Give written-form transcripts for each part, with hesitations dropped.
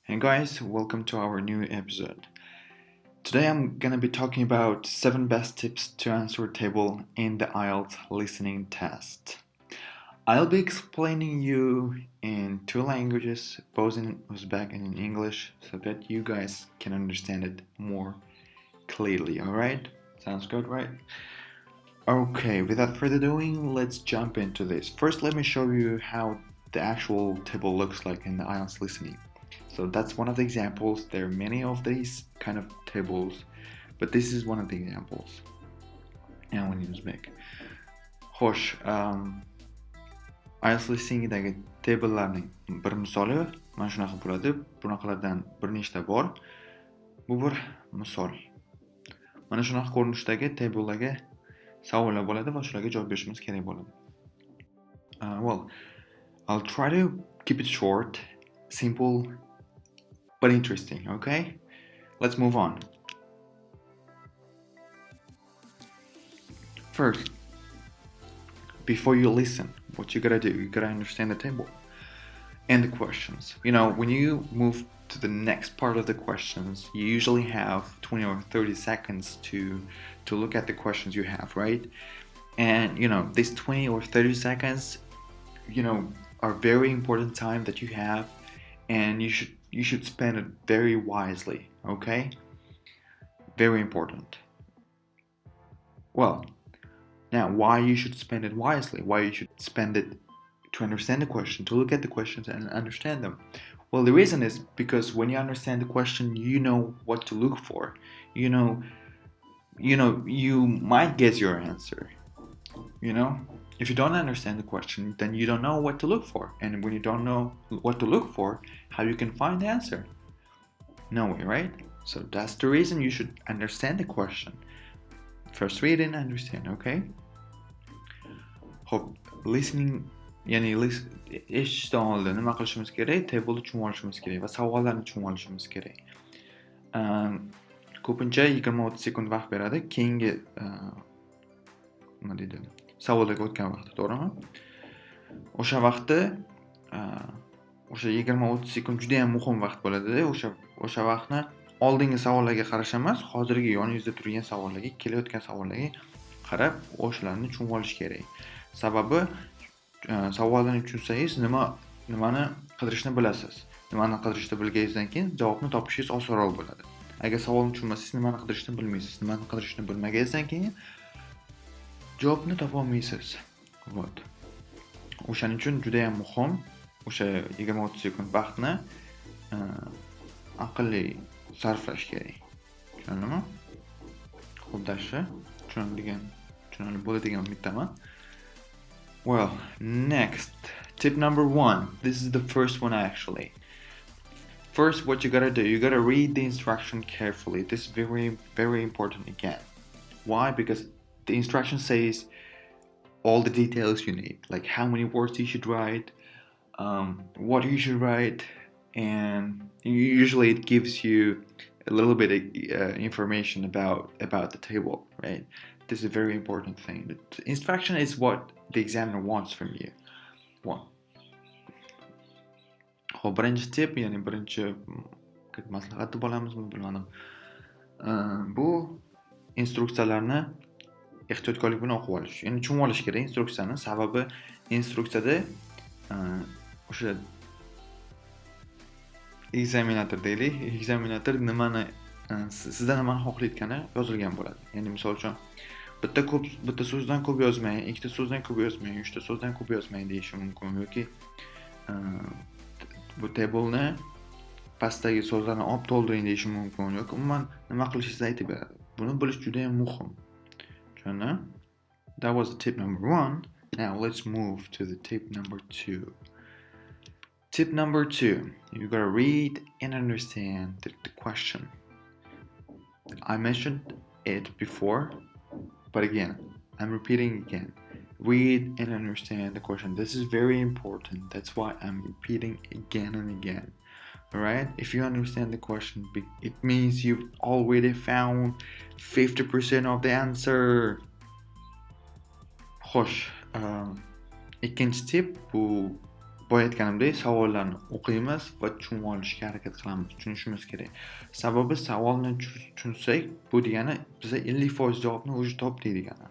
Hey guys, welcome to our new episode. Today I'm gonna be talking about 7 best tips to answer a table in the IELTS listening test. I'll be explaining you in 2 languages, both in Uzbek and in English, so that you guys can understand it more clearly, alright? Sounds good, right? Okay, without further ado, let's jump into this. First, let me show you how the actual table looks like in the IELTS listening. So that's one of the examples. There are many of these kind of tables, but this is one of the examples. And when you Uzbek. Xo'sh, IELTS listeningdagi tablelarning bir misoli mana shunaqa bo'ladi. Bunaqalardan bir nechta bor. Bu bir misol. Mana shunaqa ko'rinishdagi tablelarga savollar bo'ladi va shularga javob berishimiz kerak bo'ladi. Well, I'll try to keep it short, simple, but interesting, okay? Let's move on. First, before you listen, what you gotta do, you gotta understand the table and the questions. You know, when you move to the next part of the questions, you usually have 20 or 30 seconds to look at the questions you have, right? And you know, these 20 or 30 seconds, you know, are very important time that you have, and you should spend it very wisely, okay? Very important. Well, now why you should spend it wisely, why you should spend it to understand the question, to look at the questions and understand them. Well, the reason is because when you understand the question, you know what to look for. You know, you might guess your answer. You know, if you don't understand the question, then you don't know what to look for. And when you don't know what to look for, how you can find the answer? No way, right? So that's the reason you should understand the question. First read and understand, okay? Hope listening, ya'ni eshitishdan oldin nima qilishimiz kerak? Table'ni tushunib olishimiz kerak va savollarni tushunib olishimiz kerak. Ko'pincha 20-30 sekund vaqt beradi. Keyingi nima deydi? Savollarga o'tgan vaqtda, to'g'rimi? O'sha vaqtda o'sha 20-30 sekund juda ham muhim vaqt bo'ladi-da. O'sha vaqtni oldingi savollarga qarash emas, hozirgi yoningizda turgan savollarga, kelayotgan savollarga qarab, o'shalarni tushunib olish kerak. Sababi savollarni tushunsangiz, nimani qidirishni bilasiz. Nimani qidirishni bilganingizdan keyin javobni topishingiz osonroq bo'ladi. Agar savolni tushunmasangiz, nimani qidirishni bilmaysiz. Nimani qidirishni bilmaganingizdan keyin javobni topa olmaysiz. Вот. O'shaning uchun juda ham muhim o'sha 20-30 sekund vaqtni aqlli sarflash kerak. Tushundingmi? Xo'p, dashi tushunilib bo'ladigan umiddaman. Well, next, tip number 1. This is the first one actually. First, what you gotta do, you gotta read the instruction carefully. This is very, very important again. Why? Because the instruction says all the details you need, like how many words you should write, what you should write, and usually it gives you a little bit of information about the table, right? This is a very important thing. The instruction is what the examiner wants from you. One. Xo'p, birinchi tip, ya'ni birinchi maslahat deb olamizmi, bilmadim. Bu instruksiyalarni ehtiyotkorlik bilan o'qib olish. Ya'ni tushunib olish kerak instruksiyani, sababi instruksiyada o'sha ekzaminator deylik, ekzaminator nimani sizdan nimani xohlayotgani yozilgan bo'ladi. Ya'ni misol uchun bitta so'zdan ko'p yozmang, ikkita so'zdan ko'p yozmang, uchta so'zdan ko'p yozmang deyishi mumkin yoki bu tableni pastdagi so'zlarni olib to'ldiring deyishi mumkin yoki umuman nima qilishingizni aytib beradi. Buni bilish juda ham muhim. Tushundingmi? That was tip number 1. Now let's move to the tip number 2. Tip number 2, you gotta read and understand the question. I mentioned it before, but again, I'm repeating again. Read and understand the question. This is very important. That's why I'm repeating again and again. Alright? If you understand the question, it means you've already found 50% of the answer. Xo'sh, ikkinchi tip bu boya aytganimdek savollarni o'qiymiz va tushunib olishga harakat qilamiz, tushunishimiz kerak. Sababi savolni tushunsak, bu degani biza 50% javobni o'zi topdik degani.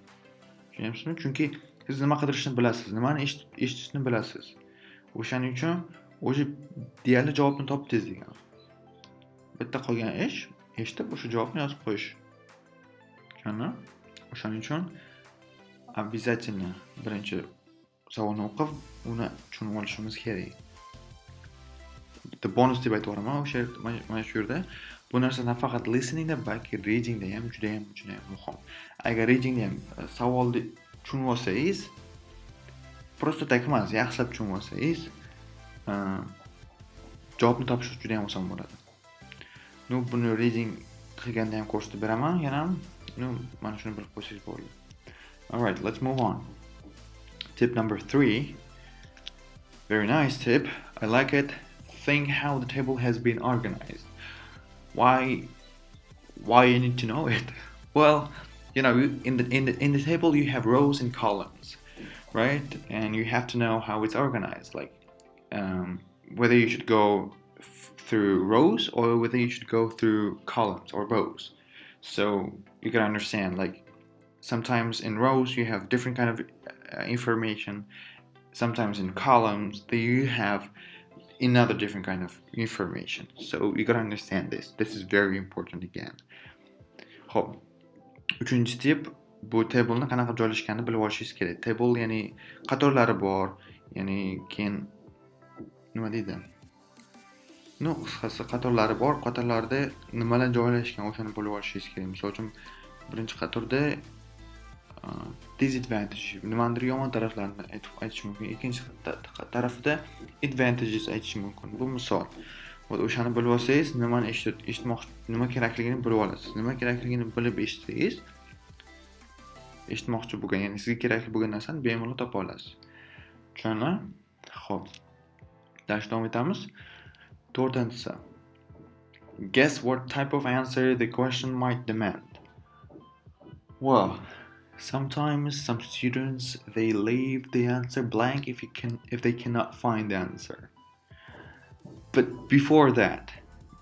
Tushunyapsizmi? Chunki siz nima qidirishni bilasiz, nimani eshitishni bilasiz. O'shaning uchun o'zi deyarli javobni topdingiz degani. Bitta qolgan ish eshitib o'sha javobni yozib qo'yish. Tushundingmi? O'shaning uchun обязательно birinchi savolni o'qib, uni tushunib olishimiz kerak. Bitta bonus deb aytaveraman o'sha mana shu yerda. Bu narsa nafaqat listeningda, balki readingda ham juda ham muhim. Agar readingda ham savolni tushunib olsangiz, просто tak emas, yaxshilab tushunib olsangiz, javobni topish juda ham oson bo'ladi. Buni reading qilganda ham ko'rsatib beraman, yana mana shuni bilib qo'ysangiz bo'ladi. All right, let's move on. Tip number 3. Very nice tip. I like it. Think how the table has been organized. Why you need to know it? Well, in the table you have rows and columns, right? And you have to know how it's organized, like whether you should go through rows or whether you should go through columns or both. So you can understand, like sometimes in rows you have different kind of information. Sometimes in columns you have another different kind of information. So you gotta understand this. This is very important again. Xo'p, uchinchi tip, bu table'ni qanaqa joylashganini bilib olishingiz kerak. Table ya'ni qatorlari bor, ya'ni keyin nima deydi? Qisqasi qatorlari bor, qatorlarda nimalar joylashgan o'shani bilib olishingiz kerak. Misol uchun, birinchi qatorda disadvantage, nimadir yomon taraflarini aytish mumkin. Ikkinchi tarafda advantages aytish mumkin. Bu misol. O'shani bilib olsangiz, nimani eshitmoqchi, nima kerakligini bilib olasiz. Nima kerakligini bilib eshitsangiz, eshitmoqchi bo'lgan, ya'ni sizga kerakli bo'lgan narsani bemalol topa olasiz. Tushunarli? Xo'p. Davom etamiz. 4-si. Guess what type of answer the question might demand. Well, sometimes some students they leave the answer blank if they cannot find the answer. But before that,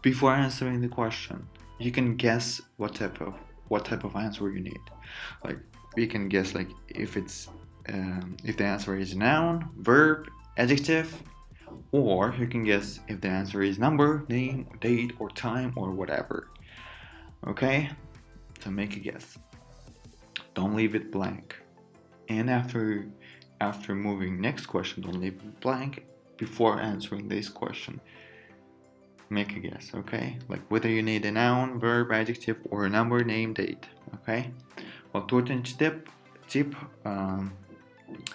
before answering the question, you can guess what type of answer you need. Like you can guess like if the answer is noun, verb, adjective, or you can guess if the answer is number, name, date, or time, or whatever. Okay? So make a guess. Don't leave it blank. And after moving next question, don't leave it blank before answering this question. Make a guess, okay? Like whether you need a noun, verb, adjective, or a number, name, date, okay? Well, 4-chi tip,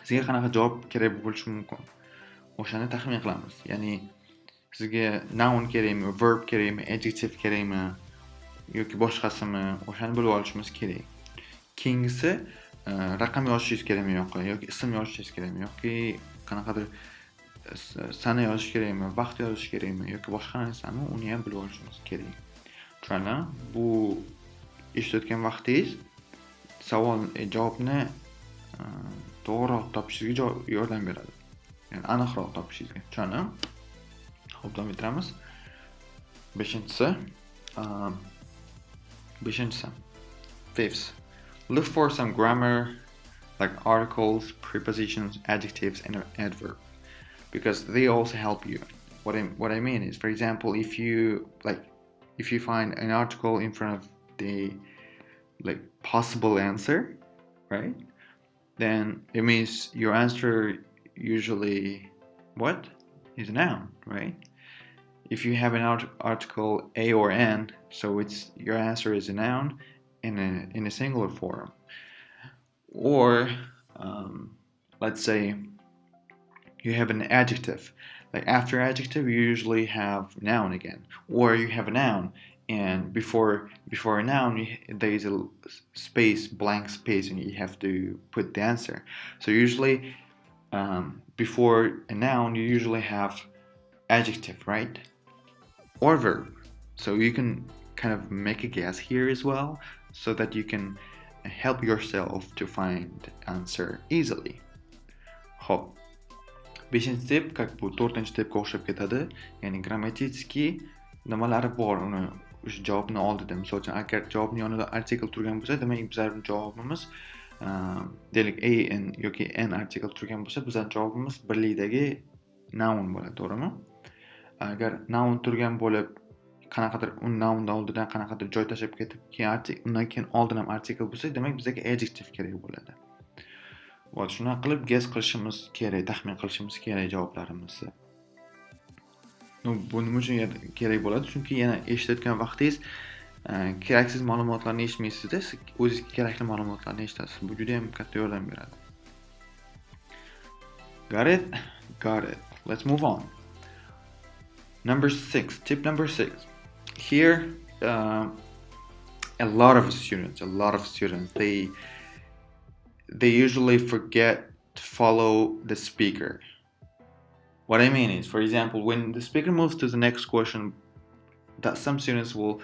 sizga qanaqa javob kerak bo'lishi mumkin? O'shani taxmin qilamiz. Ya'ni sizga noun kerakmi, verb kerakmi, adjective kerakmi yoki boshqasimi, o'shani bilib olishimiz kerak. Keyingisi raqam yozishingiz kerakmi yoki ism yozishingiz kerakmi yoki qanaqadir sana yozish kerakmi, vaqt yozish kerakmi yoki boshqa narsani, uni ham bilib olishimiz kerak. Tushunarli? Bu eshitayotgan vaqtingiz javobni to'g'riroq topishingizga yordam beradi. Ya'ni aniqroq topishingizga. Tushunarli? Xo'p, davom etamiz. 5-si. 5th. Look for some grammar like articles, prepositions, adjectives, and adverb, because they also help you. What I mean is, for example, if you find an article in front of the possible answer, right? Then it means your answer usually is a noun, right? If you have an article A or N, so your answer is a noun in a singular form. Or let's say you have an adjective. Like after adjective, you usually have noun again. Or you have a noun, and before a noun, there is a blank space, and you have to put the answer. So usually, before a noun, you usually have adjective, right? Or verb. So you can kind of make a guess here as well, so that you can help yourself to find the answer easily. Hope. beshinchi step как bu 4-chi stepga o'xshab ketadi. Ya'ni grammatический nimalari bor uni o'sha javobni oldida. Misol uchun agar javobning yonida artikel turgan bo'lsa, demak bizning javobimiz deylik an yoki an artikel turgan bo'lsa, bizning javobimiz birlikdagi noun bo'ladi, to'g'rimi? Agar noun turgan bo'lib, qanaqadir noundan oldidan qanaqadir joy tashab ketib, keyin undan keyin oldin ham artikel bo'lsa, demak bizga adjective kerak bo'ladi. Va shunaqa qilib guess qilishimiz kerak, taxmin qilishimiz kerak javoblarimizni. Bu nima uchun kerak bo'ladi? Chunki yana eshitayotgan vaqtingiz keraksiz ma'lumotlarni eshitmaysizda, o'zingizga kerakli ma'lumotlarni eshitasiz. Bu juda ham katta yordam beradi. Got it? Got it. Let's move on. Tip number 6. Here, a lot of students, they usually forget to follow the speaker. What I mean is, for example, when the speaker moves to the next question, that some students will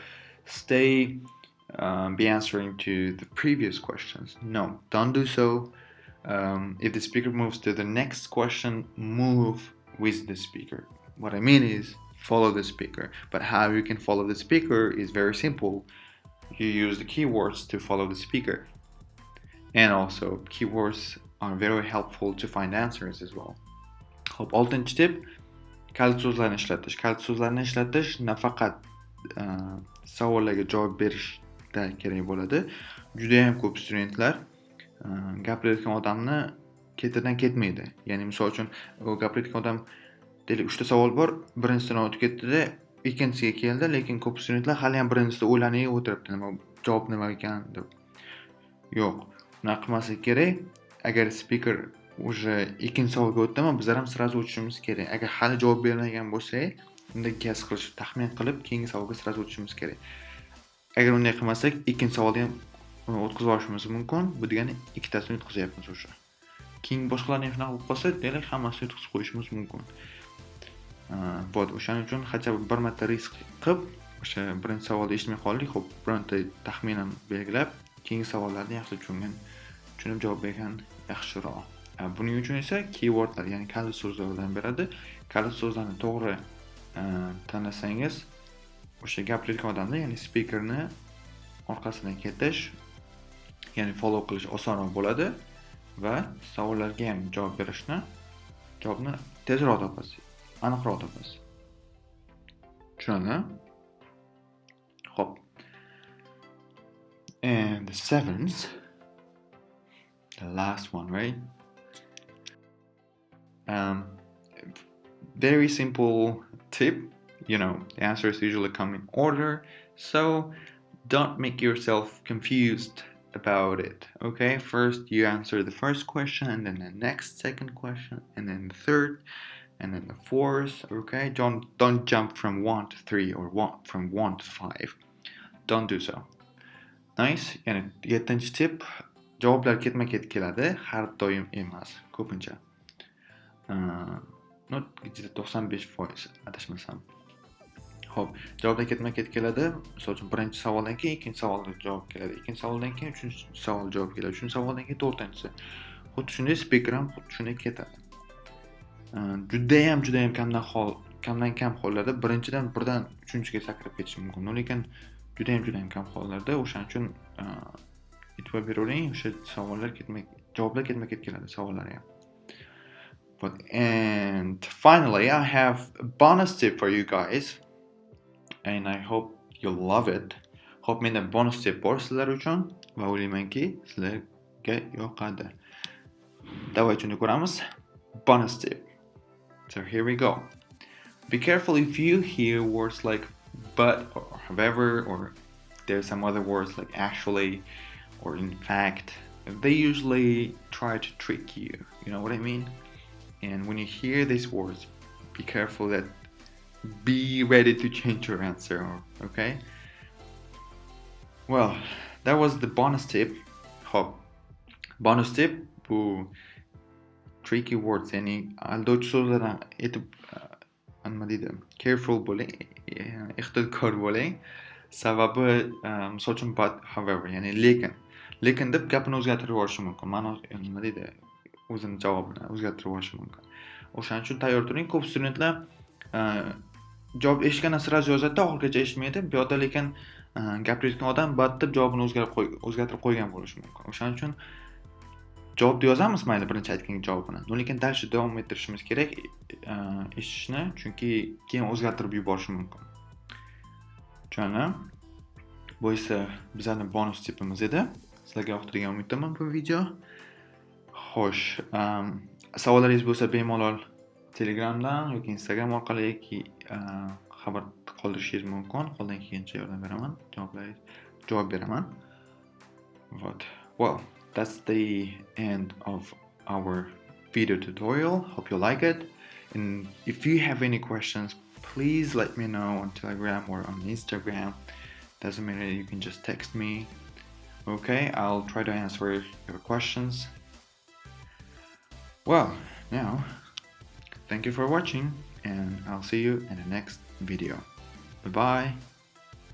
be answering to the previous questions. No, don't do so. If the speaker moves to the next question, move with the speaker. What I mean is, follow the speaker. But how you can follow the speaker is very simple. You use the keywords to follow the speaker. And also, keywords are very helpful to find answers as well. Hop, 6-chi tip, kalit so'zlarni ishlatish. Kalit so'zlarni ishlatish nafaqat savollarga javob berishda kerak bo'ladi. Juda ham ko'p studentlar gapirayotgan odamni ketidan ketmaydi. Ya'ni misol uchun, gapirayotgan odam deylik 3 ta savol bor, birinchisidan o'tib ketdi-da, ikkinchisiga keldi, lekin ko'p studentlar hali ham birinchisida o'ylanib o'tiribdi, javob nima ekan deb. Yo'q, unaqa qilmaslik kerak. Agar speaker уже ikkinchi savolga o'tdimi, bizlar ham sразу o'tishimiz kerak. Agar hali javob bermagan bo'lsak, unda guess qilish, taxmin qilib, keyingi savolga sразу o'tishimiz kerak. Agar unday qilmasak, ikkinchi savolni ham o'tkazib olishimiz mumkin. Bu degani ikkitasini o'tkazyapmiz o'sha. Keyin boshqalarni ham shunaqa bo'lib qolsa, deylik hammasini o'tkazib qo'yishimiz mumkin. O'shaning uchun hatto bir marta risk qilib, o'sha birinchi savolni eshitmay qoldik, xo'p, bironta taxminan belgilab, keyingi savollarni yaxshi tushunib javob bergan yaxshiroq. Buning uchun esa keywordlar, ya'ni kalit so'zlar yordam beradi. Kalit so'zlarni to'g'ri tanlasangiz, o'sha gapirayotgan odamni, ya'ni speakerni orqasidan ketish, ya'ni follow qilish osonroq bo'ladi va savollarga ham javobni tezroq topasiz, aniqroq topasiz. Tushunarli? Xo'p. And the 7th, the last one, right? Very simple tip. The answers usually come in order, so don't make yourself confused about it. Okay, first you answer the first question, and then the next second question, and then the third, and then the fourth. Okay, don't jump from 1 to 3 or from 1 to 5. Don't do so. Nice. Yani 7-chi tip, javoblar ketma-ket keladi, har doim emas, ko'pincha. 95% adashmasam. Xo'p, javoblar ketma-ket keladi. Misol uchun, birinchi savoldan keyin ikkinchi savolga javob keladi. Ikkinchi savoldan keyin uchinchi savol javob keladi. Uchinchi savoldan keyin to'rtinchisi. Xuddi shunday speaker ham xuddi shunday ketadi. Juda ham kamdan kam hollarda birinchidan birdan uchinchiga sakrab ketish mumkin. Lekin juda ham kam hollarda o'shaning uchun e'tibor beravering, o'sha javoblar ketma-ket keladi, savollar ham. And finally, I have a bonus tip for you guys, and I hope you'll love it. Hope menda bonus tip bor sizlar uchun va o'ylaymanki sizlarga yoqadi. Давай shuni ko'ramiz. Bonus tip. So here we go. Be careful if you hear words like but or however, or there's some other words like actually or in fact. They usually try to trick you. You know what I mean? And when you hear these words, be careful be ready to change your answer, okay? Well, that was the bonus tip. Hop. Bonus tip, bu tricky words, ya'ni aldovchi so'zlardan nima deydi? Careful bo'ling, ehtiyotkor bo'ling. Sababi, misol uchun but, however, ya'ni lekin deb gapini o'zgartirib yuborishi mumkin. Ma'no nima deydi? O'zini javobini o'zgartirib yuborishi mumkin. O'shaning uchun tayyor turing. Ko'p studentlar javob eshitgandan sразу yozadi-da, oxirigacha eshitmaydi. Bu yerda lekin gapirayotgan odam battab javobini o'zgartirib qo'ygan bo'lishi mumkin. O'shaning uchun javobni yozamiz mayli birinchi aytgan javobini. Lekin dальше davom ettirishimiz kerak eshitishni, chunki keyin o'zgartirib yuborishi mumkin. Tushunarli? Bu esa bizning bonus tipimiz edi. Sizlarga yoqtirgan umiddaman bu video. Xo'sh, savollaringiz bo'lsa bemalol Telegramdan yoki Instagram orqali xabar qoldirishingiz mumkin. Qo'ldan kelgancha yordam beraman, javob beraman. Well, that's the end of our video tutorial. Hope you like it. And if you have any questions, please let me know on Telegram or on Instagram. Doesn't matter, you can just text me. Okay, I'll try to answer your questions. Well, now, thank you for watching, and I'll see you in the next video. Bye-bye.